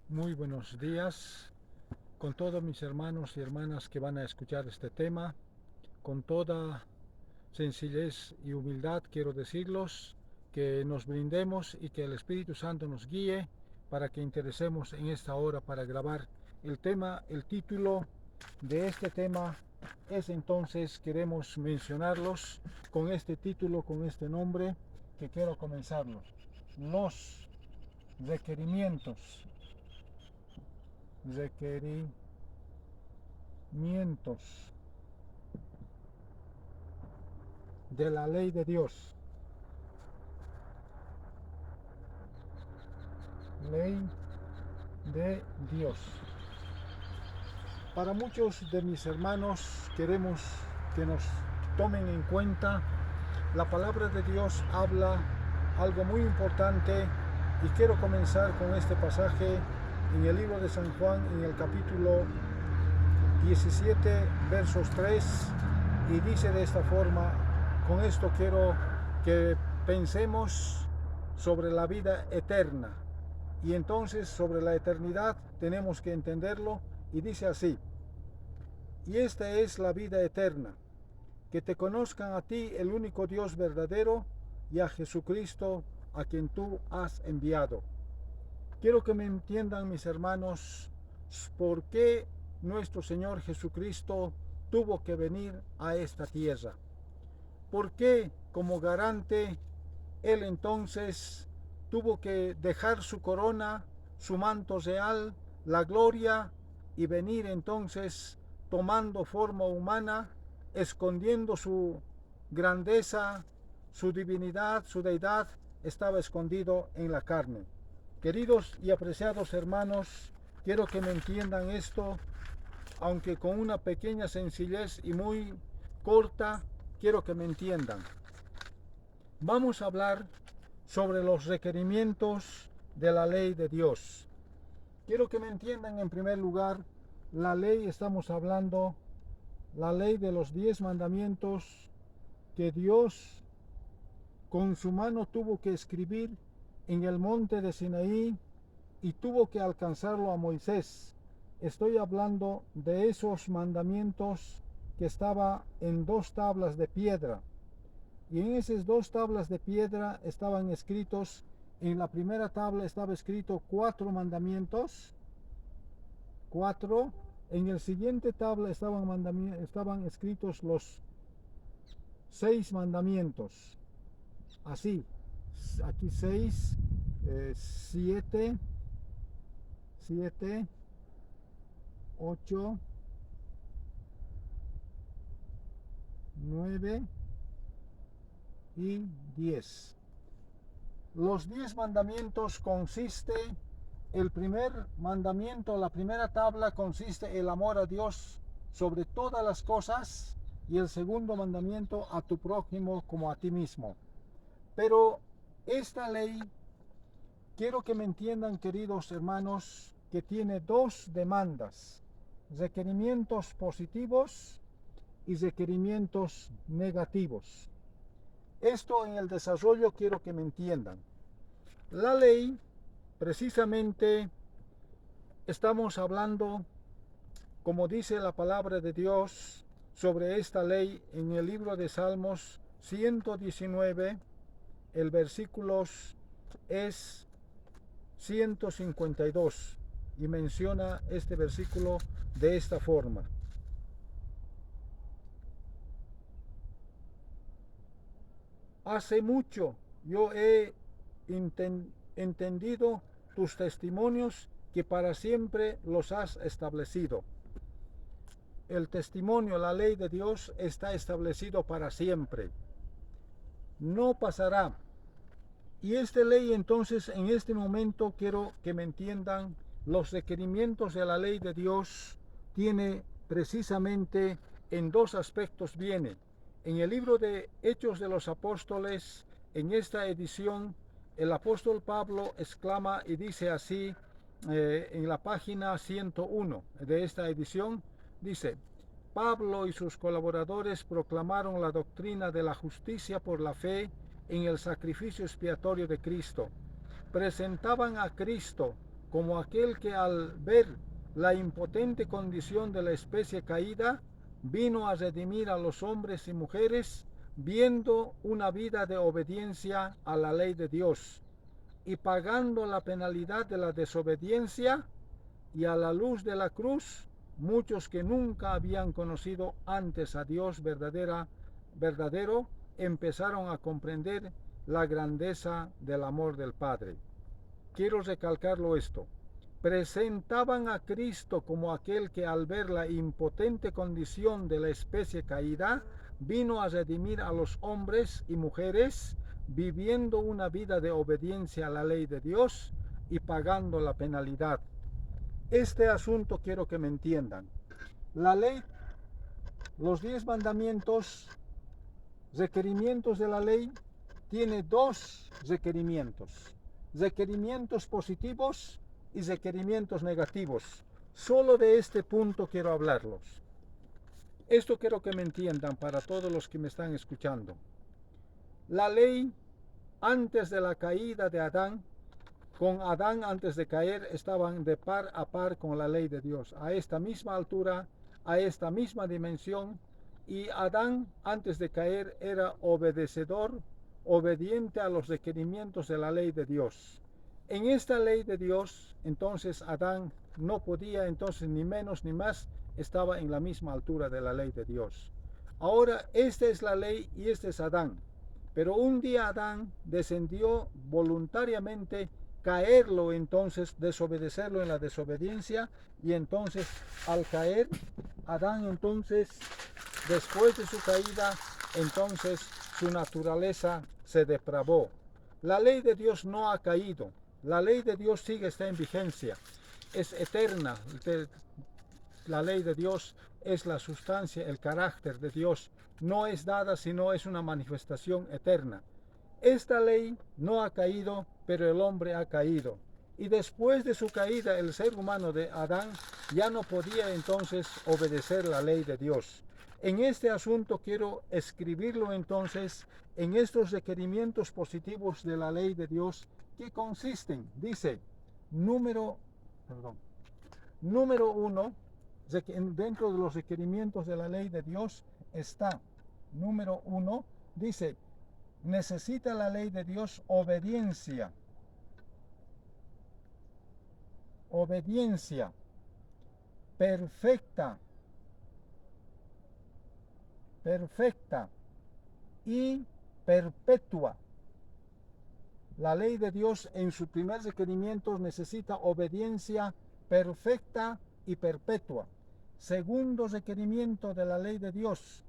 Muy buenos días con todos mis hermanos y hermanas que van a escuchar este tema. Con toda sencillez y humildad quiero decirlos que nos brindemos y que el Espíritu Santo nos guíe para que interesemos en esta hora para grabar el tema. El título de este tema es entonces, queremos mencionarlos con este título, con este nombre que quiero comenzarlos. Los requerimientos de la ley de Dios. Ley de Dios. Para muchos de mis hermanos queremos que nos tomen en cuenta. La palabra de Dios habla algo muy importante y quiero comenzar con este pasaje en el libro de San Juan, en el capítulo 17, versos 3, y dice de esta forma. Con esto quiero que pensemos sobre la vida eterna, y entonces sobre la eternidad tenemos que entenderlo, y dice así: y esta es la vida eterna, que te conozcan a ti, el único Dios verdadero, y a Jesucristo, a quien tú has enviado. Quiero que me entiendan, mis hermanos, por qué nuestro Señor Jesucristo tuvo que venir a esta tierra. ¿Por qué, como garante, Él entonces tuvo que dejar su corona, su manto real, la gloria, y venir entonces tomando forma humana, escondiendo su grandeza, su divinidad, su deidad, estaba escondido en la carne? Queridos y apreciados hermanos, quiero que me entiendan esto, aunque con una pequeña sencillez y muy corta, quiero que me entiendan. Vamos a hablar sobre los requerimientos de la ley de Dios. Quiero que me entiendan en primer lugar, la ley, estamos hablando, la ley de los 10 mandamientos que Dios con su mano tuvo que escribir en el monte de Sinaí y tuvo que alcanzarlo a Moisés. Estoy hablando de esos mandamientos que estaba en 2 tablas de piedra. Y en esas 2 tablas de piedra estaban escritos, en la primera tabla estaba escrito 4 mandamientos, 4. En el siguiente tabla estaban escritos los 6 mandamientos. Así, aquí 6, 7, 8, 9 y 10. Los 10 mandamientos consiste, el primer mandamiento, la primera tabla consiste el amor a Dios sobre todas las cosas, y el segundo mandamiento a tu prójimo como a ti mismo. Pero esta ley, quiero que me entiendan, queridos hermanos, que tiene 2 demandas: requerimientos positivos y requerimientos negativos. Esto en el desarrollo quiero que me entiendan. La ley, precisamente, estamos hablando, como dice la palabra de Dios sobre esta ley en el libro de Salmos 119, el versículo es 152, y menciona este versículo de esta forma: hace mucho yo he entendido tus testimonios, que para siempre los has establecido. El testimonio, la ley de Dios está establecido para siempre, no pasará. Y esta ley, entonces, en este momento quiero que me entiendan, los requerimientos de la ley de Dios tiene precisamente en 2 aspectos. Viene en el libro de Hechos de los Apóstoles, en esta edición, el apóstol Pablo exclama y dice así, en la página 101 de esta edición, dice: Pablo y sus colaboradores proclamaron la doctrina de la justicia por la fe en el sacrificio expiatorio de Cristo. Presentaban a Cristo como aquel que al ver la impotente condición de la especie caída, vino a redimir a los hombres y mujeres, viendo una vida de obediencia a la ley de Dios y pagando la penalidad de la desobediencia, y a la luz de la cruz, muchos que nunca habían conocido antes a Dios verdadero, empezaron a comprender la grandeza del amor del Padre. Quiero recalcarlo esto. Presentaban a Cristo como aquel que al ver la impotente condición de la especie caída, vino a redimir a los hombres y mujeres, viviendo una vida de obediencia a la ley de Dios y pagando la penalidad. Este asunto quiero que me entiendan. La ley, los 10 mandamientos, requerimientos de la ley, tiene dos requerimientos. Requerimientos positivos y requerimientos negativos. Solo de este punto quiero hablarlos. Esto quiero que me entiendan para todos los que me están escuchando. La ley, antes de la caída de Adán, con Adán antes de caer, estaban de par a par con la ley de Dios, a esta misma altura, a esta misma dimensión, y Adán antes de caer era obedecedor, obediente a los requerimientos de la ley de Dios. En esta ley de Dios, entonces Adán no podía, entonces ni menos ni más, estaba en la misma altura de la ley de Dios. Ahora, esta es la ley y este es Adán. Pero un día Adán descendió voluntariamente, caerlo entonces, desobedecerlo en la desobediencia, y entonces al caer Adán entonces, después de su caída, entonces su naturaleza se depravó. La ley de Dios no ha caído, la ley de Dios está en vigencia, es eterna. La ley de Dios es la sustancia, el carácter de Dios, no es dada sino es una manifestación eterna. Esta ley no ha caído, pero el hombre ha caído. Y después de su caída, el ser humano de Adán ya no podía entonces obedecer la ley de Dios. En este asunto quiero escribirlo entonces en estos requerimientos positivos de la ley de Dios, que consisten, dice, número 1, dentro de los requerimientos de la ley de Dios está, número 1, dice, necesita la ley de Dios obediencia. Obediencia perfecta. Perfecta y perpetua. La ley de Dios en su primer requerimiento necesita obediencia perfecta y perpetua. Segundo requerimiento de la ley de Dios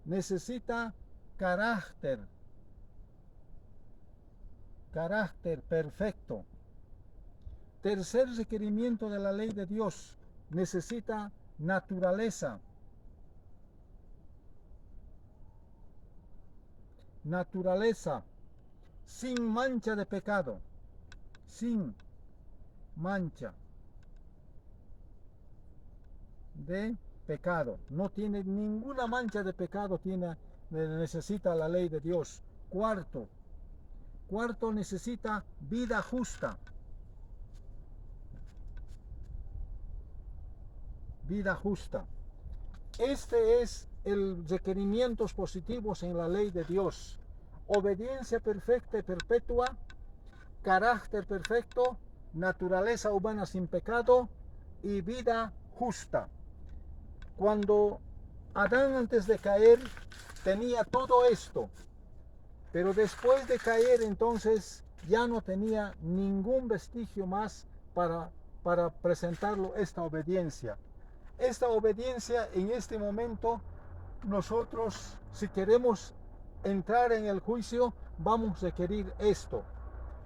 necesita carácter perfecto. Tercer requerimiento de la ley de Dios necesita naturaleza sin mancha de pecado, sin mancha de pecado, no tiene ninguna mancha de pecado, necesita la ley de Dios. Cuarto, necesita vida justa. Vida justa. Este es el requerimientos positivos en la ley de Dios. Obediencia perfecta y perpetua, carácter perfecto, naturaleza humana sin pecado y vida justa. Cuando Adán antes de caer tenía todo esto, pero después de caer entonces ya no tenía ningún vestigio más para presentarlo esta obediencia. Esta obediencia en este momento, nosotros si queremos entrar en el juicio vamos a requerir esto.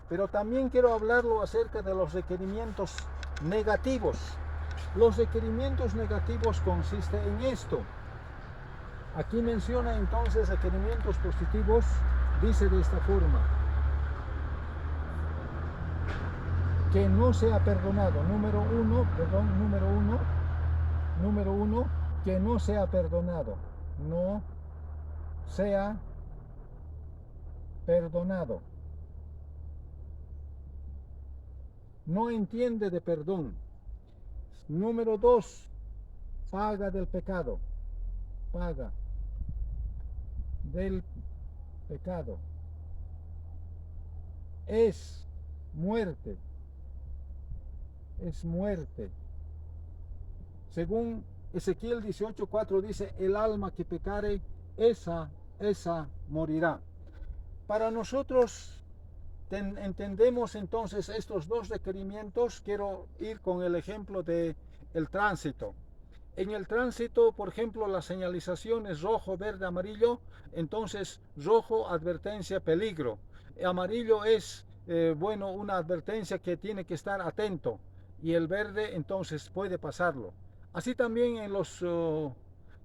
Pero también quiero hablarlo acerca de los requerimientos negativos. Los requerimientos negativos consisten en esto. Aquí menciona entonces requerimientos positivos, dice de esta forma: que no sea perdonado. Número uno, que no sea perdonado. No sea perdonado. no entiende de perdón. Número 2, paga del pecado. Paga del pecado es muerte. Es muerte. Según Ezequiel 18:4 dice, el alma que pecare, esa morirá. Para nosotros entendemos entonces estos dos requerimientos. Quiero ir con el ejemplo de el tránsito. En el tránsito, por ejemplo, la señalización es rojo, verde, amarillo. Entonces, rojo, advertencia, peligro. Amarillo es, una advertencia que tiene que estar atento. Y el verde, entonces, puede pasarlo. Así también en los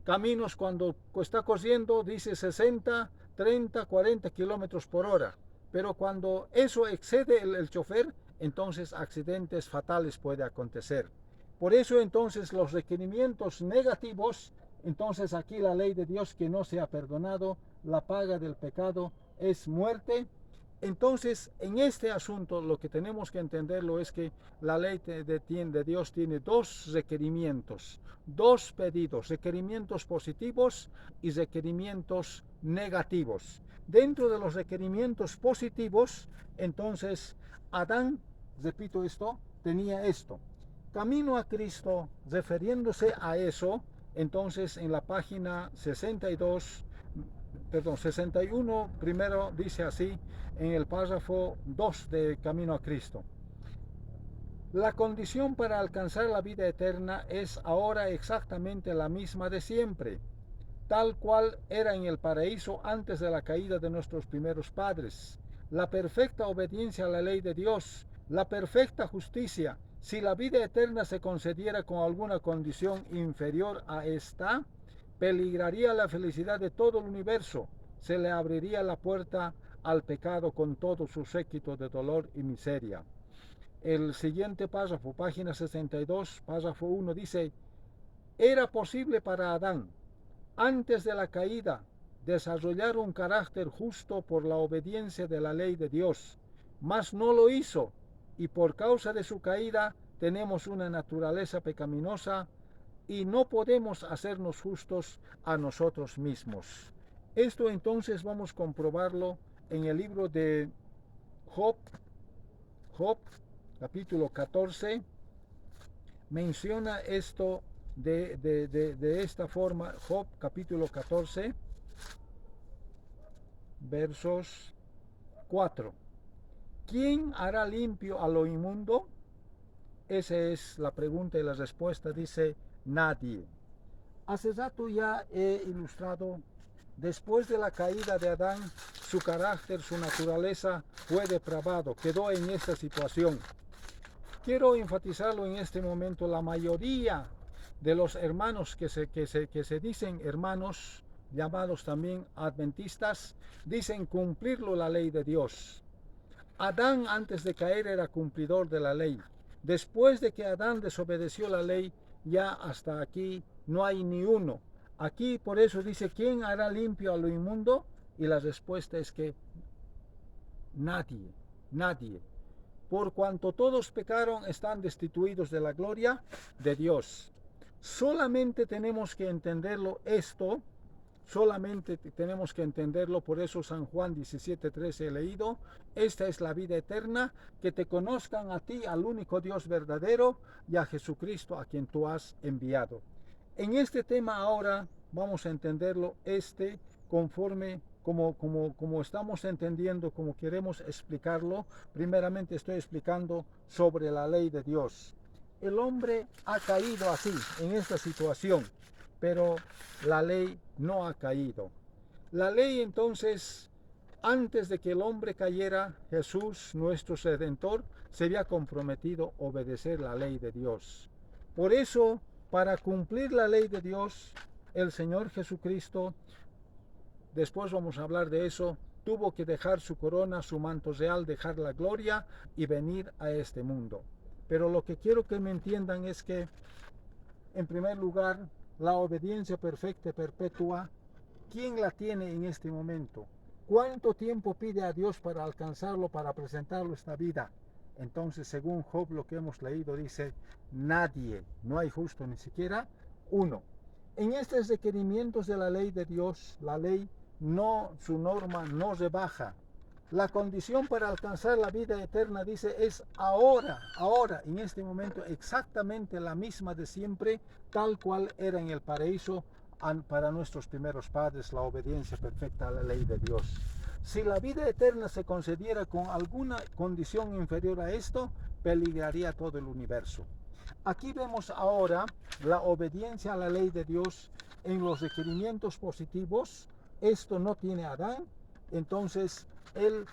caminos, cuando está corriendo, dice 60, 30, 40 kilómetros por hora. Pero cuando eso excede el chofer, entonces accidentes fatales pueden acontecer. Por eso entonces los requerimientos negativos, entonces aquí la ley de Dios que no sea perdonado, la paga del pecado es muerte. Entonces en este asunto lo que tenemos que entenderlo es que la ley de Dios tiene dos requerimientos, dos pedidos, requerimientos positivos y requerimientos negativos. Dentro de los requerimientos positivos, entonces Adán, repito esto, tenía esto. Camino a Cristo, refiriéndose a eso, entonces en la página 61, primero dice así, en el párrafo 2 de Camino a Cristo. La condición para alcanzar la vida eterna es ahora exactamente la misma de siempre, tal cual era en el paraíso antes de la caída de nuestros primeros padres. La perfecta obediencia a la ley de Dios, la perfecta justicia. Si la vida eterna se concediera con alguna condición inferior a esta, peligraría la felicidad de todo el universo. Se le abriría la puerta al pecado con todo su séquito de dolor y miseria. El siguiente párrafo, página 62, párrafo 1, dice, era posible para Adán, antes de la caída, desarrollar un carácter justo por la obediencia de la ley de Dios, mas no lo hizo, y por causa de su caída tenemos una naturaleza pecaminosa y no podemos hacernos justos a nosotros mismos. Esto entonces vamos a comprobarlo en el libro de Job, capítulo 14, menciona esto de esta forma. Job capítulo 14, versos 4. ¿Quién hará limpio a lo inmundo? Esa es la pregunta y la respuesta dice nadie. Hace rato ya he ilustrado, después de la caída de Adán, su carácter, su naturaleza fue depravado, quedó en esta situación. Quiero enfatizarlo en este momento, la mayoría de los hermanos que se dicen hermanos, llamados también adventistas, dicen cumplirlo la ley de Dios. Adán antes de caer era cumplidor de la ley. Después de que Adán desobedeció la ley, ya hasta aquí no hay ni uno. Aquí por eso dice, ¿quién hará limpio a lo inmundo? Y la respuesta es que nadie, nadie. Por cuanto todos pecaron, están destituidos de la gloria de Dios. Solamente tenemos que entenderlo esto, solamente tenemos que entenderlo, por eso San Juan 17:13 he leído, esta es la vida eterna, que te conozcan a ti, al único Dios verdadero, y a Jesucristo a quien tú has enviado. En este tema ahora vamos a entenderlo conforme como estamos entendiendo, como queremos explicarlo. Primeramente estoy explicando sobre la ley de Dios. El hombre ha caído así, en esta situación, pero la ley no ha caído. La ley entonces, antes de que el hombre cayera, Jesús, nuestro Redentor, se había comprometido a obedecer la ley de Dios. Por eso, para cumplir la ley de Dios, el Señor Jesucristo, después vamos a hablar de eso, tuvo que dejar su corona, su manto real, dejar la gloria y venir a este mundo. Pero lo que quiero que me entiendan es que, en primer lugar, la obediencia perfecta y perpetua, ¿quién la tiene en este momento? ¿Cuánto tiempo pide a Dios para alcanzarlo, para presentarlo esta vida? Entonces, según Job, lo que hemos leído dice, nadie, no hay justo ni siquiera uno. En estos requerimientos de la ley de Dios, la ley no, su norma no rebaja. La condición para alcanzar la vida eterna, dice, es ahora, en este momento, exactamente la misma de siempre, tal cual era en el paraíso para nuestros primeros padres, la obediencia perfecta a la ley de Dios. Si la vida eterna se concediera con alguna condición inferior a esto, peligraría todo el universo. Aquí vemos ahora la obediencia a la ley de Dios en los requerimientos positivos. Esto no tiene Adán, entonces él,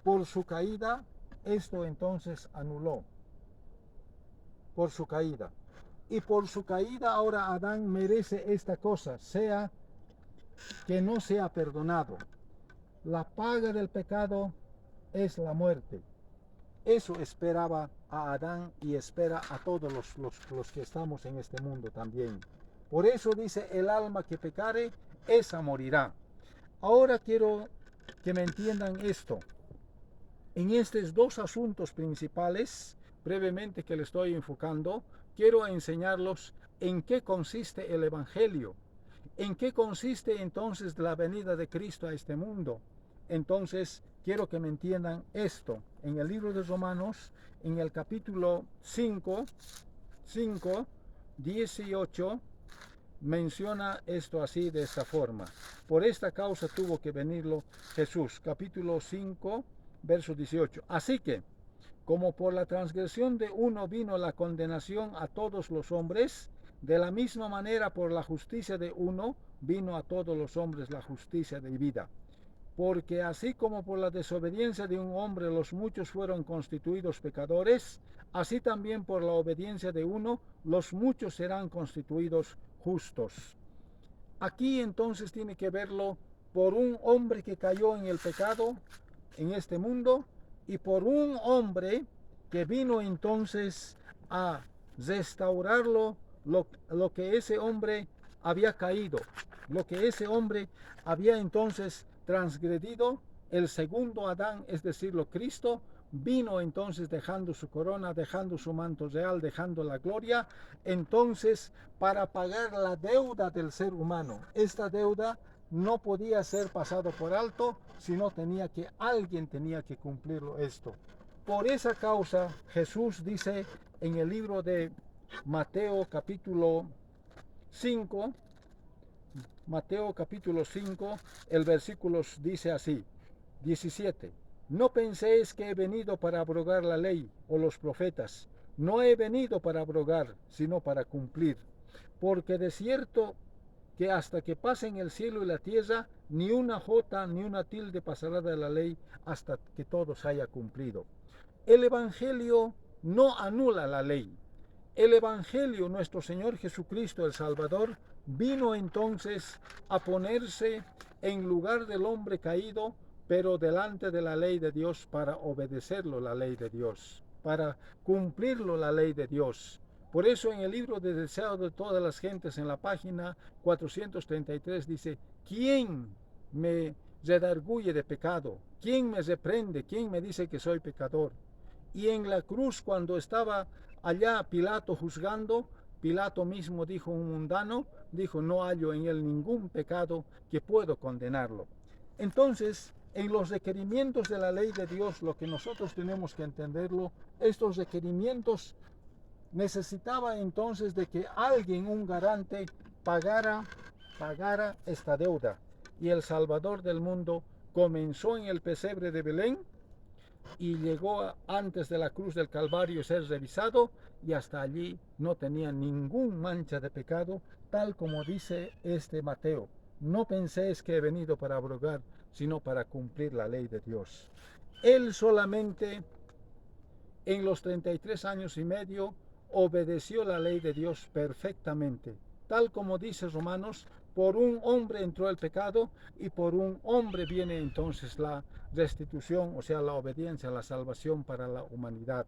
por su caída, esto entonces anuló, por su caída. Y por su caída ahora Adán merece esta cosa, sea que no sea perdonado. La paga del pecado es la muerte. Eso esperaba a Adán y espera a todos los que estamos en este mundo también. Por eso dice, el alma que pecare, esa morirá. Ahora quiero que me entiendan esto. En estos dos asuntos principales, brevemente que le estoy enfocando, quiero enseñarlos en qué consiste el Evangelio. ¿En qué consiste entonces la venida de Cristo a este mundo? Entonces, quiero que me entiendan esto. En el libro de Romanos, en el capítulo 5, 18, menciona esto así, de esta forma. Por esta causa tuvo que venirlo Jesús. Capítulo 5, verso 18. Así que, como por la transgresión de uno vino la condenación a todos los hombres, de la misma manera por la justicia de uno vino a todos los hombres la justicia de vida. Porque así como por la desobediencia de un hombre los muchos fueron constituidos pecadores, así también por la obediencia de uno los muchos serán constituidos justos. Aquí entonces tiene que verlo por un hombre que cayó en el pecado en este mundo y por un hombre que vino entonces a restaurarlo, lo que ese hombre había caído, lo que ese hombre había entonces transgredido. El segundo Adán, es decirlo, Cristo, vino entonces dejando su corona, dejando su manto real, dejando la gloria, entonces para pagar la deuda del ser humano. Esta deuda no podía ser pasado por alto, sino alguien tenía que cumplirlo esto. Por esa causa, Jesús dice en el libro de Mateo capítulo 5, el versículo dice así, 17. No penséis que he venido para abrogar la ley o los profetas. No he venido para abrogar, sino para cumplir. Porque de cierto que hasta que pasen el cielo y la tierra, ni una jota ni una tilde pasará de la ley hasta que todo se haya cumplido. El Evangelio no anula la ley. El Evangelio, nuestro Señor Jesucristo, el Salvador, vino entonces a ponerse en lugar del hombre caído, pero delante de la ley de Dios para obedecerlo, la ley de Dios, para cumplirlo, la ley de Dios. Por eso en el libro de Deseo de todas las gentes, en la página 433, dice, ¿quién me redarguye de pecado? ¿Quién me reprende? ¿Quién me dice que soy pecador? Y en la cruz, cuando estaba allá Pilato juzgando, Pilato mismo dijo, un mundano, dijo, no hallo en él ningún pecado que puedo condenarlo. Entonces, en los requerimientos de la ley de Dios, lo que nosotros tenemos que entenderlo, estos requerimientos necesitaba entonces de que alguien, un garante, pagara esta deuda. Y el Salvador del mundo comenzó en el pesebre de Belén y llegó antes de la cruz del Calvario a ser revisado, y hasta allí no tenía ningún mancha de pecado, tal como dice este Mateo. No penséis que he venido para abrogar, sino para cumplir la ley de Dios. Él solamente en los 33 años y medio obedeció la ley de Dios perfectamente. Tal como dice Romanos, por un hombre entró el pecado y por un hombre viene entonces la restitución, o sea, la obediencia, la salvación para la humanidad.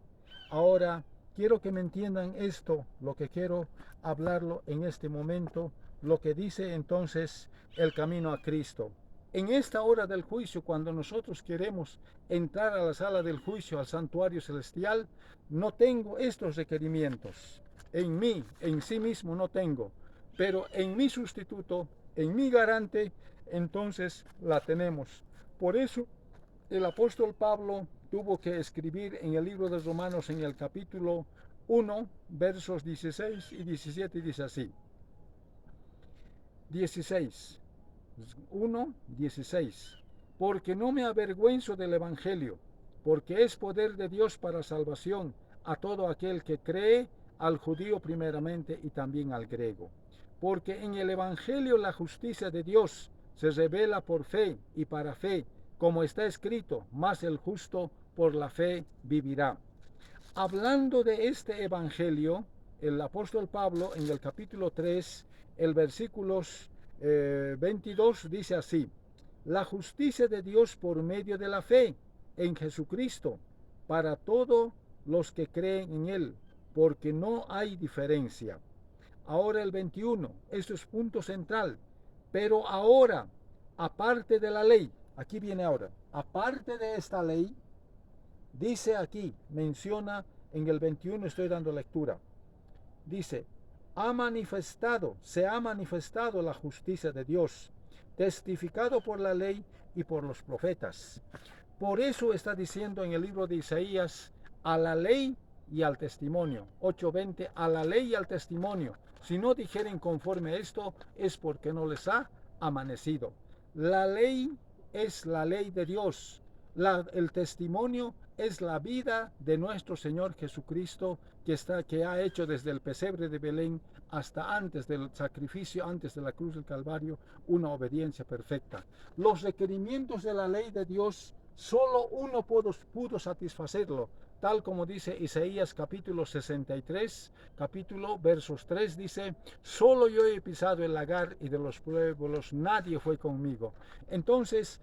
Ahora, quiero que me entiendan esto, lo que quiero hablarlo en este momento, lo que dice entonces el camino a Cristo. En esta hora del juicio, cuando nosotros queremos entrar a la sala del juicio, al santuario celestial, no tengo estos requerimientos. En mí, en sí mismo no tengo, pero en mi sustituto, en mi garante, entonces la tenemos. Por eso el apóstol Pablo tuvo que escribir en el libro de Romanos, en el capítulo 1, versos 16 y 17, dice así. 16. 1:16, porque no me avergüenzo del Evangelio, porque es poder de Dios para salvación a todo aquel que cree, al judío primeramente y también al griego. Porque en el Evangelio la justicia de Dios se revela por fe y para fe, como está escrito, mas el justo por la fe vivirá. Hablando de este Evangelio, el apóstol Pablo en el capítulo 3, el versículos 22 dice así: la justicia de Dios por medio de la fe en Jesucristo para todos los que creen en Él, porque no hay diferencia. Ahora el 21, esto es punto central. Pero ahora, aparte de la ley, aquí viene ahora, aparte de esta ley, dice aquí, menciona en el 21, estoy dando lectura, dice, se ha manifestado la justicia de Dios, testificado por la ley y por los profetas. Por eso está diciendo en el libro de Isaías, a la ley y al testimonio. 8:20, a la ley y al testimonio. Si no dijeren conforme a esto, es porque no les ha amanecido. La ley es la ley de Dios. El testimonio es la vida de nuestro Señor Jesucristo, que ha hecho desde el pesebre de Belén hasta antes del sacrificio, antes de la cruz del Calvario, una obediencia perfecta. Los requerimientos de la ley de Dios, solo uno pudo satisfacerlo, tal como dice Isaías capítulo 63, versos 3, dice, solo yo he pisado el lagar y de los pueblos nadie fue conmigo. Entonces,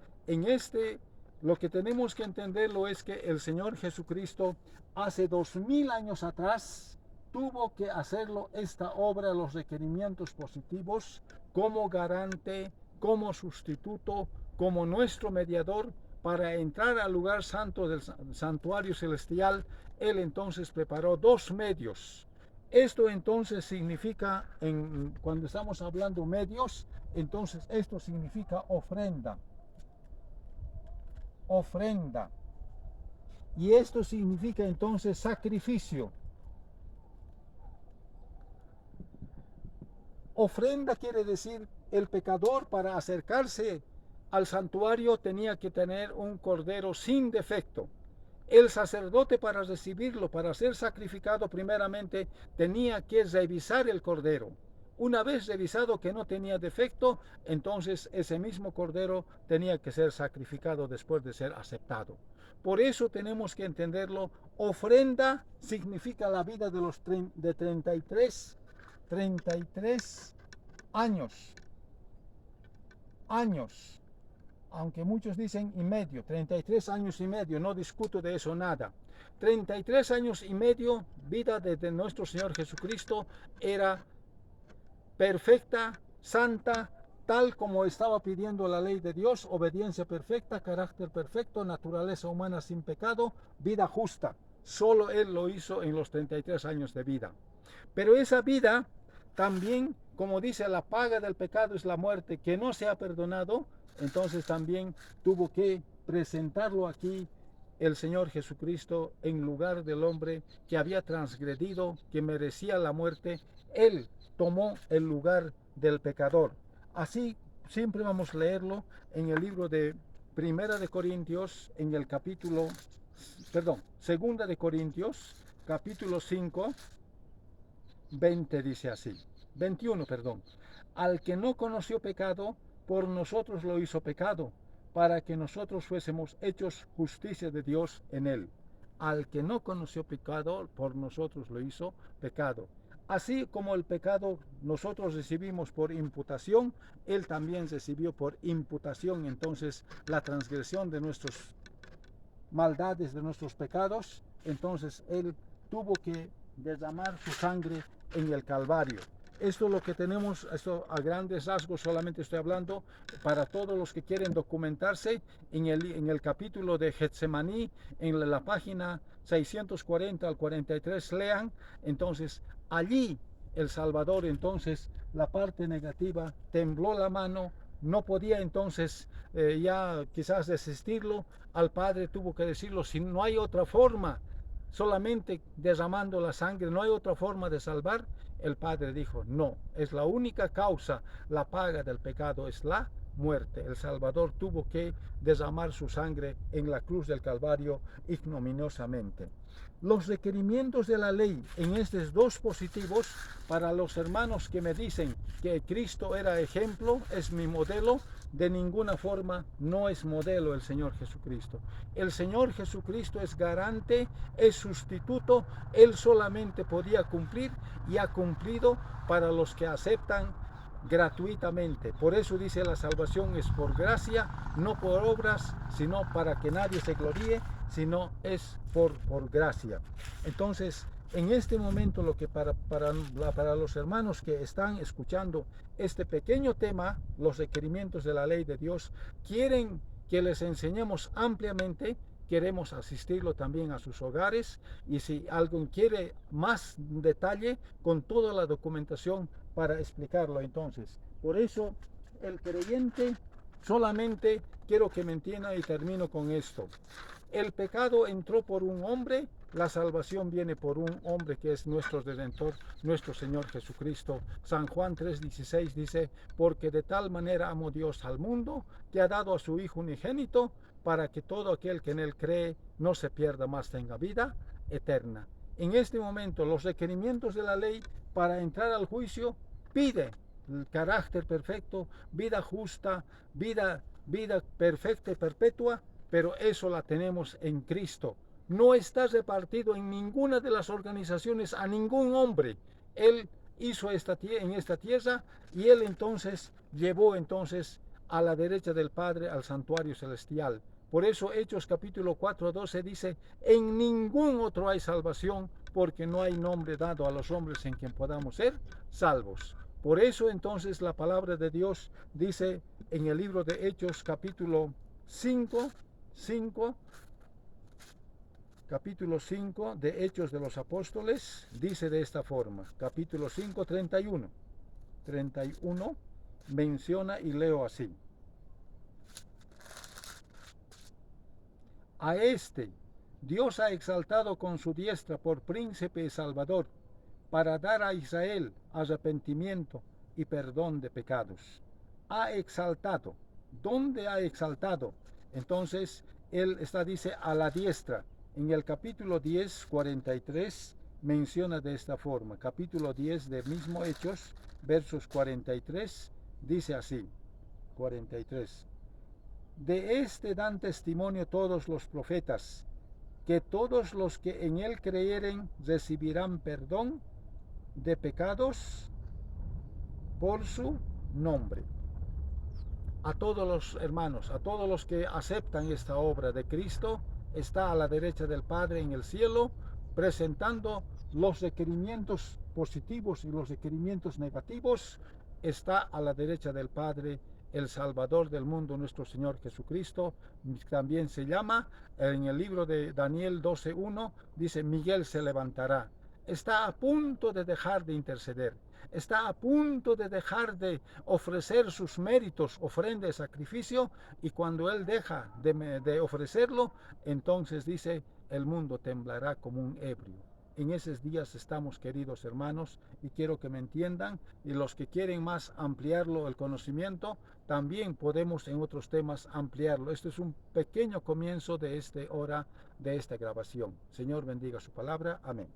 lo que tenemos que entenderlo es que el Señor Jesucristo hace 2000 años atrás tuvo que hacerlo esta obra, los requerimientos positivos, como garante, como sustituto, como nuestro mediador, para entrar al lugar santo del santuario celestial. Él entonces preparó 2 medios. Esto entonces significa, cuando estamos hablando medios, entonces esto significa ofrenda. Ofrenda. Y esto significa entonces sacrificio. Ofrenda quiere decir, el pecador para acercarse al santuario tenía que tener un cordero sin defecto. El sacerdote, para recibirlo, para ser sacrificado primeramente, tenía que revisar el cordero. Una vez revisado que no tenía defecto, entonces ese mismo cordero tenía que ser sacrificado después de ser aceptado. Por eso tenemos que entenderlo. Ofrenda significa la vida de los de 33 años. Aunque muchos dicen y medio, 33 años y medio, no discuto de eso nada. 33 años y medio, vida de nuestro Señor Jesucristo, era perfecta, santa, tal como estaba pidiendo la ley de Dios, obediencia perfecta, carácter perfecto, naturaleza humana sin pecado, vida justa. Solo Él lo hizo en los 33 años de vida. Pero esa vida también, como dice, la paga del pecado es la muerte, que no se ha perdonado. Entonces también tuvo que presentarlo aquí el Señor Jesucristo en lugar del hombre que había transgredido, que merecía la muerte. Él tomó el lugar del pecador. Así siempre vamos a leerlo en el libro de Segunda de Corintios, capítulo 5, 20 dice así, 21, al que no conoció pecado, por nosotros lo hizo pecado, para que nosotros fuésemos hechos justicia de Dios en él. Al que no conoció pecado, por nosotros lo hizo pecado. Así como el pecado nosotros recibimos por imputación, él también recibió por imputación entonces la transgresión de nuestras maldades, de nuestros pecados. Entonces él tuvo que derramar su sangre en el Calvario. Esto es lo que tenemos, esto a grandes rasgos solamente estoy hablando para todos los que quieren documentarse en el capítulo de Getsemaní, en la página 640 al 43, lean. Entonces, allí el Salvador, entonces, la parte negativa, tembló la mano, no podía entonces ya quizás desistirlo, al Padre tuvo que decirlo, si no hay otra forma, solamente derramando la sangre, no hay otra forma de salvar. El Padre dijo, no, es la única causa, la paga del pecado es la muerte. El Salvador tuvo que derramar su sangre en la cruz del Calvario ignominiosamente. Los requerimientos de la ley en estos dos positivos, para los hermanos que me dicen que Cristo era ejemplo, es mi modelo, de ninguna forma no es modelo el Señor Jesucristo. El Señor Jesucristo es garante, es sustituto, Él solamente podía cumplir y ha cumplido para los que aceptan gratuitamente. Por eso dice, la salvación es por gracia, no por obras, sino para que nadie se gloríe, sino es por gracia. Entonces, en este momento, lo que para los hermanos que están escuchando este pequeño tema, los requerimientos de la ley de Dios, quieren que les enseñemos ampliamente, queremos asistirlo también a sus hogares, y si alguien quiere más detalle, con toda la documentación para explicarlo. Entonces, por eso el creyente, solamente quiero que me entienda y termino con esto. El pecado entró por un hombre, la salvación viene por un hombre que es nuestro Redentor, nuestro Señor Jesucristo. San Juan 3:16 dice, porque de tal manera amó Dios al mundo, que ha dado a su Hijo unigénito, para que todo aquel que en él cree no se pierda, más tenga vida eterna. En este momento, los requerimientos de la ley para entrar al juicio pide el carácter perfecto, vida justa, vida perfecta y perpetua, pero eso la tenemos en Cristo. No está repartido en ninguna de las organizaciones a ningún hombre. Él hizo en esta tierra, y Él entonces llevó entonces a la derecha del Padre al santuario celestial. Por eso Hechos capítulo 4:12 dice, en ningún otro hay salvación, porque no hay nombre dado a los hombres en quien podamos ser salvos. Por eso entonces la palabra de Dios dice en el libro de Hechos capítulo 5, capítulo 5 de Hechos de los Apóstoles, dice de esta forma, capítulo 5, 31 menciona y leo así: a este Dios ha exaltado con su diestra por príncipe y salvador, para dar a Israel arrepentimiento y perdón de pecados. Ha exaltado. ¿Dónde ha exaltado? Entonces, él dice, a la diestra. En el capítulo 10, 43, menciona de esta forma. Capítulo 10 de mismo Hechos, versos 43, dice así, 43. De este dan testimonio todos los profetas, que todos los que en él creyeren recibirán perdón de pecados por su nombre. A todos los hermanos, a todos los que aceptan esta obra de Cristo, está a la derecha del Padre en el cielo, presentando los requerimientos positivos y los requerimientos negativos. Está a la derecha del Padre el Salvador del mundo, nuestro Señor Jesucristo. También se llama, en el libro de Daniel 12:1, dice, Miguel se levantará. Está a punto de dejar de interceder, está a punto de dejar de ofrecer sus méritos, ofrenda y sacrificio, y cuando él deja de ofrecerlo, entonces dice, el mundo temblará como un ebrio. En esos días estamos, queridos hermanos, y quiero que me entiendan, y los que quieren más ampliarlo, el conocimiento, también podemos en otros temas ampliarlo. Este es un pequeño comienzo de esta hora, de esta grabación. Señor bendiga su palabra. Amén.